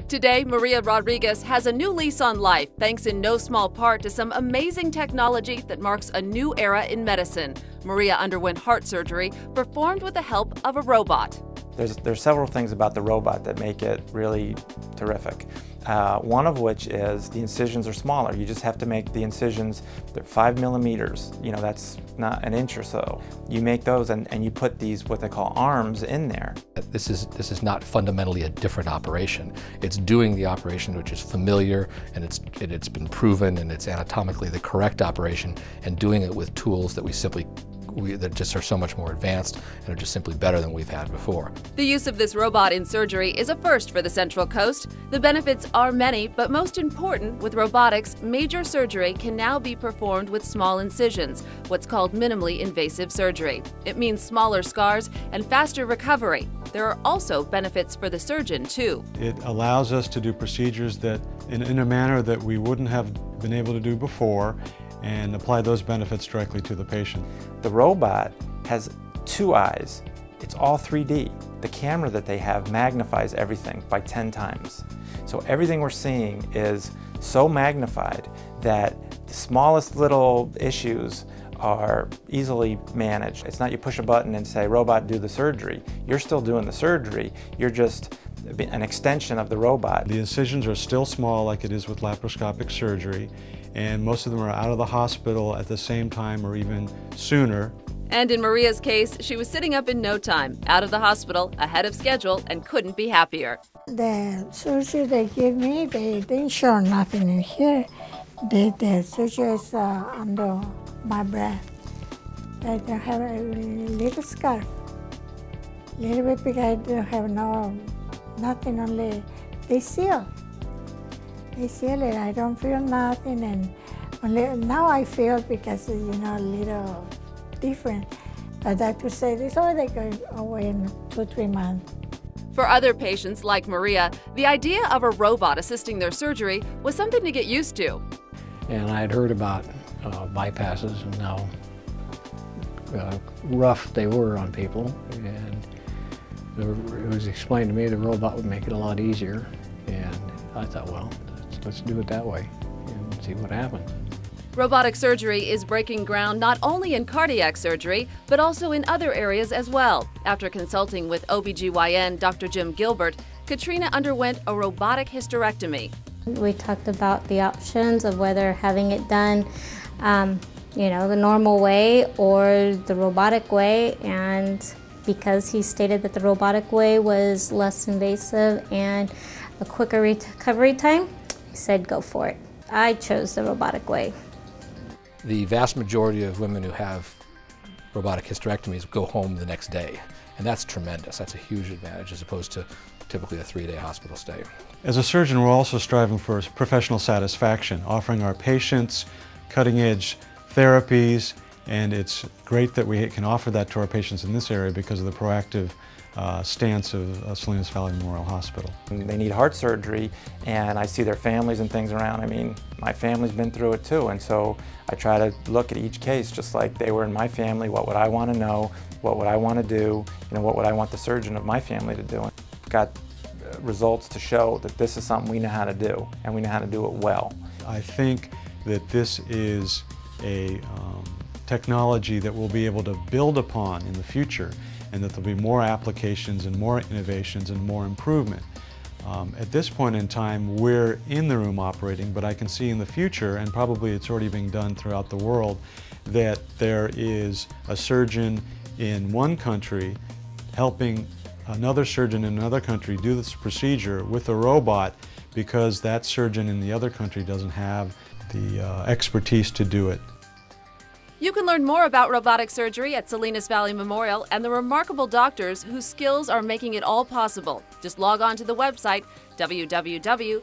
Today, Maria Rodriguez has a new lease on life thanks in no small part to some amazing technology that marks a new era in medicine. Maria underwent heart surgery performed with the help of a robot. There's several things about the robot that make it really terrific. One of which is the incisions are smaller. You just have to make the incisions, they're 5 millimeters. You know, that's not an inch or so. You make those and you put these, what they call arms, in there. This is not fundamentally a different operation. It's doing the operation which is familiar, and it's been proven, and it's anatomically the correct operation, and doing it with tools that that just are so much more advanced and are just simply better than we've had before. The use of this robot in surgery is a first for the Central Coast. The benefits are many, but most important, with robotics, major surgery can now be performed with small incisions, what's called minimally invasive surgery. It means smaller scars and faster recovery. There are also benefits for the surgeon, too. It allows us to do procedures that in a manner that we wouldn't have been able to do before, and apply those benefits directly to the patient. The robot has 2 eyes. It's all 3D. The camera that they have magnifies everything by 10 times. So everything we're seeing is so magnified that the smallest little issues are easily managed. It's not you push a button and say, robot, do the surgery. You're still doing the surgery. You're just an extension of the robot. The incisions are still small, like it is with laparoscopic surgery, and most of them are out of the hospital at the same time or even sooner. And in Maria's case, she was sitting up in no time, out of the hospital, ahead of schedule, and couldn't be happier. The surgery they gave me, they didn't show nothing in here. The surgery is under my breath. I don't have a little scarf, a little bit because I don't have nothing, only they seal. They seal it. I don't feel nothing, and only now I feel because a little different. But doctor said it's already going away in 2-3 months. For other patients like Maria, the idea of a robot assisting their surgery was something to get used to. And I had heard about bypasses and how rough they were on people, and it was explained to me the robot would make it a lot easier, and I thought, well, let's do it that way and see what happens. Robotic surgery is breaking ground not only in cardiac surgery, but also in other areas as well. After consulting with OBGYN Dr. Jim Gilbert, Catrina underwent a robotic hysterectomy. We talked about the options of whether having it done the normal way or the robotic way, and because he stated that the robotic way was less invasive and a quicker recovery time, he said go for it. I chose the robotic way. The vast majority of women who have robotic hysterectomies go home the next day, and that's tremendous. That's a huge advantage as opposed to typically a 3-day hospital stay. As a surgeon, we're also striving for professional satisfaction, offering our patients cutting-edge therapies, and it's great that we can offer that to our patients in this area because of the proactive stance of Salinas Valley Memorial Hospital. They need heart surgery, and I see their families and things around. I mean, my family's been through it too, and so I try to look at each case just like they were in my family. What would I want to know? What would I want to do? What would I want the surgeon of my family to do? Got results to show that this is something we know how to do, and we know how to do it well. I think that this is a technology that we'll be able to build upon in the future, and that there'll be more applications and more innovations and more improvement. At this point in time, we're in the room operating, but I can see in the future, and probably it's already being done throughout the world, that there is a surgeon in one country helping another surgeon in another country do this procedure with a robot because that surgeon in the other country doesn't have the expertise to do it. You can learn more about robotic surgery at Salinas Valley Memorial and the remarkable doctors whose skills are making it all possible. Just log on to the website www.svmh.com.